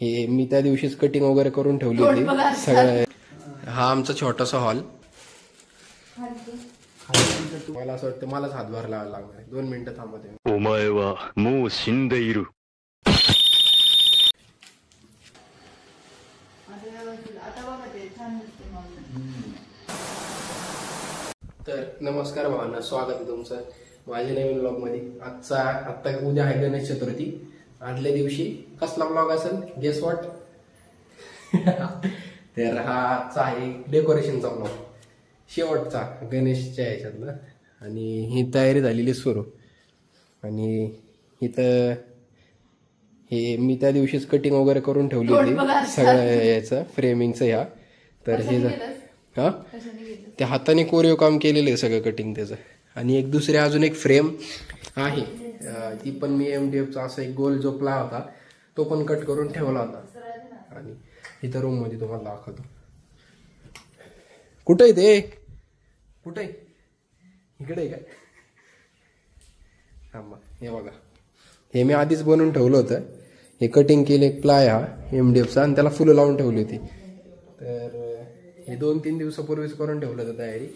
हे मी त्या दिवशीच कटिंग वगैरे करून ठेवली होती सगळं. हा आमचा छोटासा हॉल. मला असं वाटतं मलाच हातभार लावायला लागणार आहे. 2 मिनिटं थांबते. तर नमस्कार भावांना, स्वागत आहे तुमचं माझ्या नवीन ब्लॉग मध्ये. आता उद्या आहे गणेश चतुर्थी. आदल्या दिवशी कसला ब्लॉग असेल गेस वॉट? तर हा आजचा आहे डेकोरेशनचा ब्लॉग, शेवटचा गणेशच्या ह्याच्यातला. आणि ही तयारी झालेली सुरू. आणि इथं हे मी त्या दिवशीच कटिंग वगैरे करून ठेवली होती सगळं याचं फ्रेमिंगचं. ह्या तर हे हा ते हाताने कोरीव काम केलेलं आहे सगळं कटिंग त्याचं. आणि एक दुसरी अजून एक फ्रेम आहे, ती पण मी MDFचा असा एक गोल जोपला होता, तो पण कट करून ठेवला होता. आणि इथं रूम मध्ये तुम्हाला दाखवतो. कुठं आहे ते? कुठं आहे? इकडे आहे का? थांबा, हे बघा, हे मी आधीच बनवून ठेवलं होतं. हे कटिंग केले एक प्लाय हा MDFचा, आणि त्याला फुलं लावून ठेवली होती. तर हे 2-3 दिवसापूर्वीच करून ठेवलं होतं तयारी.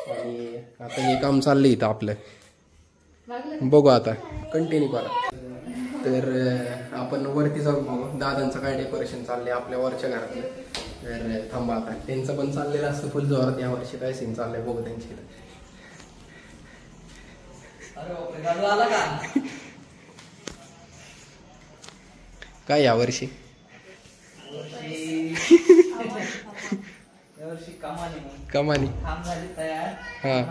आणि आता हे काम चाललंय इथं आपलं. बघू आता, कंटिन्यू करा. तर आपण वरती जाऊन बघू दादांचं काय डेकोरेशन चाललंय आपल्या वरच्या घरातलं. तर थांबा, आता त्यांचं पण चाललेलं असतं फुल जोरात. या वर्षी काय सीन चाललंय बघू त्यांची. काय यावर्षी कमानी हा.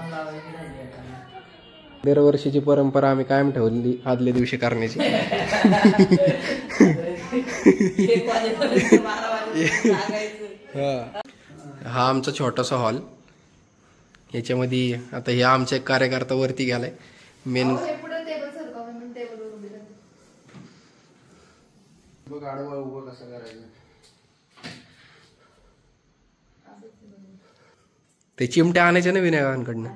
दरवर्षीची परंपरा आम्ही कायम ठेवली आदल्या दिवशी करण्याची. हा आमचा छोटासा हॉल. याच्यामध्ये आता हे आमचा एक कार्यकर्ता वरती गेलाय. मेन बघ आडवा उभं कसं करायचं. ते चिमट्या आणायच्या ना विनायकांकडनं.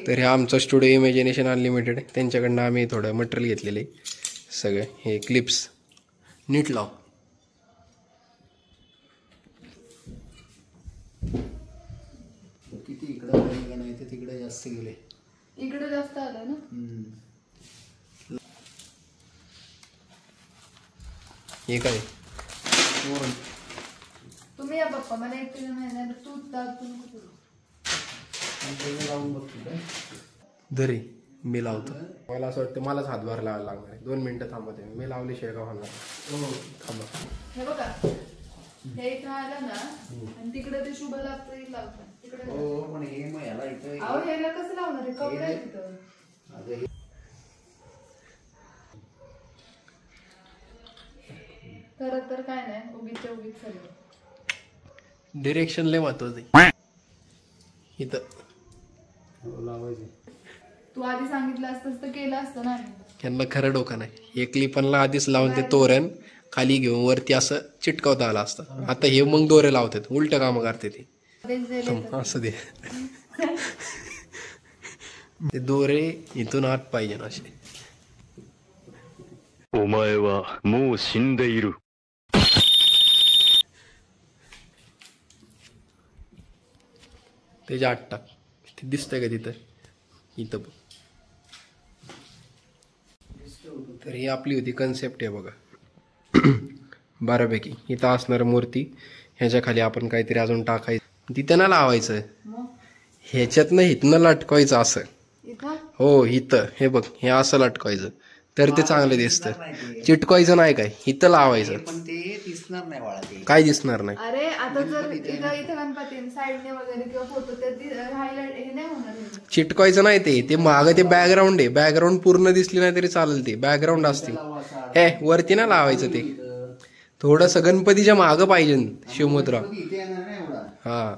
तर हे आमचं स्टुडिओ इमॅजिनेशन अनलिमिटेड, त्यांच्याकडनं आम्ही थोडं मटेरियल घेतलेले सगळे. हे क्लिप्स नीट लाव. किती इकडं नाही तर तिकडे जास्त गेले. इकडे जास्त आलं ना. हे काय तुम्ही या पप्पा, मला एकटीला नाही तू लावून बघतो. दरी मी लावतो. मला असं वाटतं मलाच हातभार लावायला लागणार आहे. 2 मिनिटं थांबते. मी लावली शेगाव होणार. थांबा. हे बघा, हे इथं आलं ना, आणि तिकडे ते शुभ लाभचं लावतात तिकडे. हो, पण हे मग ह्याला इथं ह्याला कसं लावणार आहे? कपडे आहे तिथं. करत तर काय नाही, उगीच्या उगीच सगळं. डिरेक्शन लय महत्वाचं आहे इथं. लावायचे. तू आधी सांगितलं असतंस तर केलं असतं ना. यांना खरं डोकं नाही. हे क्लिपांना आधीच लावून ते तोरण खाली घेऊन वरती असं चिटकवता आलं असतं. आता हे मग दोरे लावतात, उलट कामं करते ते. असं दे ते दोरे इथून आत पाहिजे ना असे. त्याच्या आत टाक. ते दिसतंय का तिथं? इथं बघ. तर ही आपली होती कन्सेप्ट आहे बघा. बऱ्यापैकी इथं असणार मूर्ती, ह्याच्या खाली आपण काहीतरी अजून टाकायचं. तिथं ना लावायचं, ह्याच्यातनं इथनं लटकवायचं असं. हो इथं हे बघ, हे असं लटकवायचं तर ते चांगलं दिसतं. चिटकवायचं नाही काय, इथं लावायचं. दिसणार नाही बाळा. काय दिसणार नाही. अरे आता जर इथं गणपती साईडने वगैरे किंवा फोटो हे नाही होणार. चिटकवायचं नाही ते मागं ते बॅकग्राऊंड आहे. बॅकग्राऊंड पूर्ण दिसली नाही तरी चालेल, ते बॅकग्राऊंड असते. हे वरती ना लावायचं, ते थोडस गणपतीच्या मागं पाहिजे शिवमुद्रा. हा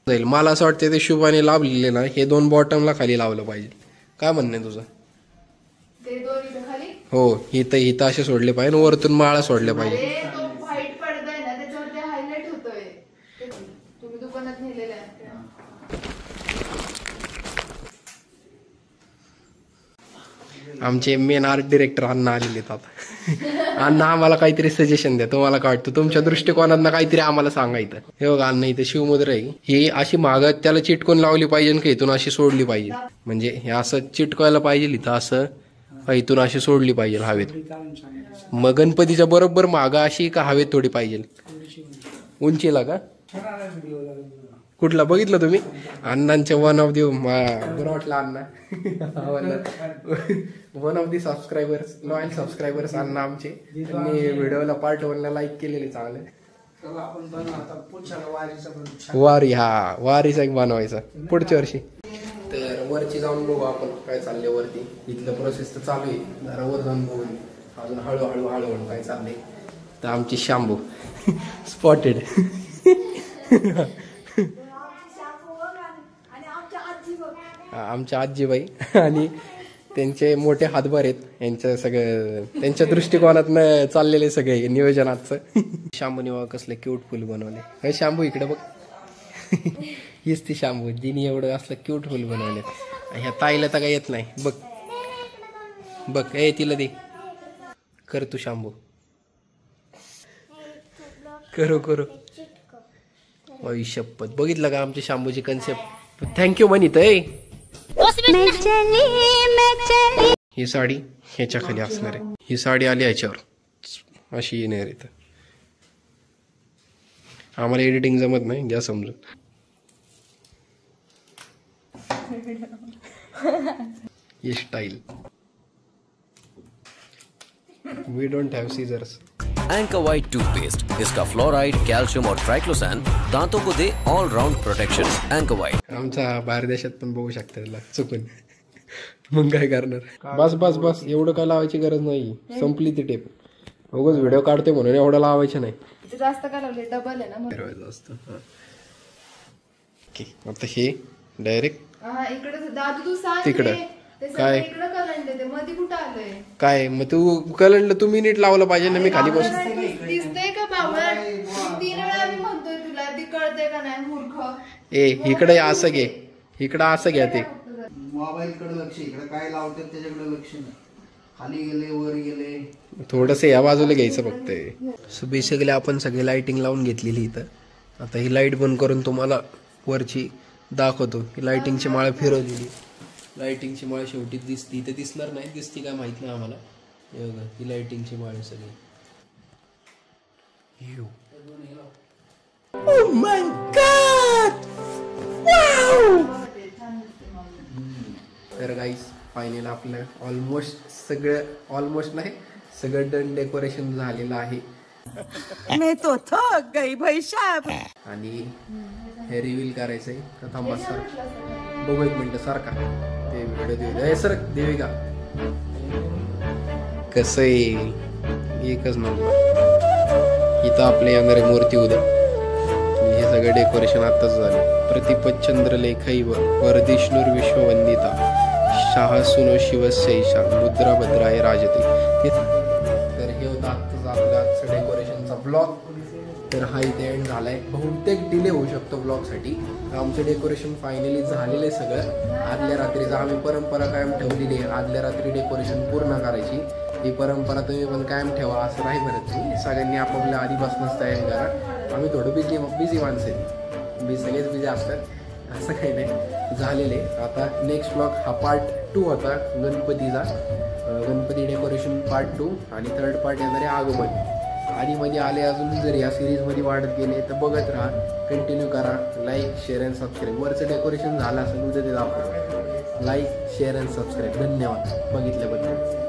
जाईल. मला असं वाटतं ते शुभाने लावलेले ना, हे 2 बॉटमला खाली लावलं पाहिजे. काय म्हणणं आहे तुझं? हो, इथं असे सोडले पाहिजे, वरतून माळा सोडल्या पाहिजे. तुम्ही दुकानात नेलेले आहेत. आमचे मेन आर्ट डिरेक्टर अण्णा आलेले आहेत आता. अण्णा आम्हाला काहीतरी सजेशन द्या. तुम्हाला काय वाटतं? तुमच्या दृष्टिकोनातनं काहीतरी आम्हाला सांगायचं. हे बघा अण्णा इथे शिवमुद्रा आहे. ही अशी मागं त्याला चिटकून लावली पाहिजे का इथून अशी सोडली पाहिजे? म्हणजे हे असं चिटकायला पाहिजे इथं असं का इथून अशी सोडली पाहिजे हवेत? मग गणपतीच्या बरोबर मागं अशी का हवेत थोडी पाहिजे? उंचीला का? कुठला बघितलं तुम्ही? अण्णांचे वन ऑफ दी बरं वाटलं अण्णा. One of the subscribers, loyal subscribers अण्णा आमचे. त्यांनी व्हिडिओला पार्ट 1 ला लाईक केलेले चांगले. वारी, हा वारीचा एक बनवायचा पुढच्या वर्षी. तर वरची जाऊन बघू आपण काय चाललंय वरती. इथलं प्रोसेस तर चालू आहे. जरा वर जाऊन बघू अजून हळूहळू हळूहळू काय चाललंय. तर आमची शांभू स्पॉटेड. आमच्या आजीबाई आणि त्यांचे मोठे हातभार आहेत. यांचं सगळं त्यांच्या दृष्टिकोनातनं चाललेले सगळे नियोजनाचं. शांभूने बघा कसले क्यूट फुल बनवले. हे शांभू इकडे बघ. हीच ती शांभू जिने एवढं असलं क्यूट फुल बनवले. ह्या ताईला तर काय येत नाही. बघ बघ ए तिला दे. कर तू शांभू. करू करू. शपथ बघितलं का आमची शांभूची कन्सेप्ट. थँक्यू म्हणित. ही साडी ह्याच्या खाली असणार आहे. ही साडी आली ह्याच्यावर अशी येणार इथं. आम्हाला एडिटिंग जमत नाही घ्या समजून. ये style. We don't have scissors. Anchor White toothpaste, इसका फ्लोराइड, कैल्शियम और ट्राइक्लोसान दांतों को दे all round protection. Anchor White. आमचा बाहेर देशात पण बघू शकता त्याला चुकून. मग काय करणार? बस बस बस एवढं काय लावायची गरज नाही. संपली ती टेप. उगाच व्हिडिओ काढते म्हणून एवढं लावायचं नाही. जास्त काय लावले? डबल आहे ना फिरवायचं असतं. ओके आता हे डायरेक्ट इकडे दादू तू सांग तिकडं काय इकडे कलंडे ते मध्ये कुठं आलंय काय? मग तू कलंडलं तुम्ही नीट लावलं पाहिजे ना. मी खाली बस. दिसतंय का बाबा? 3 वेळा आम्ही म्हणतोय तुला. ती कळतंय का नाही मूर्ख? ए इकडे असं घे. इकडं असं घ्या. ते मोबाईल कडे लक्ष. इकडे काय लावतात त्याच्याकडे लक्ष नाही. खाली गेले वर गेले. थोडस या बाजूला घ्यायचं फक्त. सो बेसिकली आपण सगळी लाइटिंग लावून घेतलेली इथं. आता ही लाईट बंद करून तुम्हाला वरची दाखवतो. ही लाइटिंगची माळ फिरवलेली. लाइटिंगची माळ शेवटी दिसती. इथे दिसणार नाही. दिसती काय माहित नाही आम्हाला. हे बघा ही लाइटिंगची माळ सगळी. Oh my God! Wow! तर गाईस फायनल आपलं ऑलमोस्ट सगळं डन डेकोरेशन झालेलं आहे. मैं तो थक गई भाई साहब. आणि हे रिव्हील करायचंय. कथा मस्त बघू एक मिनिट सारखा ते व्हिडिओ देऊ. सर देविका कसं आहे एकच नंबर. इथं आपल्या येणारी मूर्ती उद्या. हे सगळं डेकोरेशन आताच झालं. प्रतिपच्चंद्र लेखैव वरदिष्णुर विश्ववंदिता शाहसुनो शिवस्यैषा मुद्रा भद्राय राजते. तर हे होतं आत्ताच आपल्या आजचं डेकोरेशनचा ब्लॉग. तर हा इथे एंड झालाय. बहुतेक डिले होऊ शकतो ब्लॉगसाठी. आमचं डेकोरेशन फायनली झालेलं आहे सगळं. आदल्या रात्रीचं आम्ही परंपरा कायम ठेवलेली आहे. आदल्या रात्री डेकोरेशन पूर्ण करायची. ही परंपरा तुम्ही पण कायम ठेवा असं नाही म्हणत मी. सगळ्यांनी आपापल्या आधीपासूनच तयारी करा. आम्ही थोडं बिझी माणसं आहे. मी सगळेच बिझी असतात असं काही नाही. झालेले आता नेक्स्ट ब्लॉग हा पार्ट 2 होता गणपतीचा. गणपती डेकोरेशन पार्ट 2 आणि 3rd पार्ट येणारे आगमन. आधीमध्ये आले अजून जर या सिरीजमध्ये वाढत गेले तर बघत राहा. कंटिन्यू करा. Like share and subscribe. वरचं डेकोरेशन झालं असेल उद्या ते दाखवा. Like share and subscribe. धन्यवाद बघितल्याबद्दल.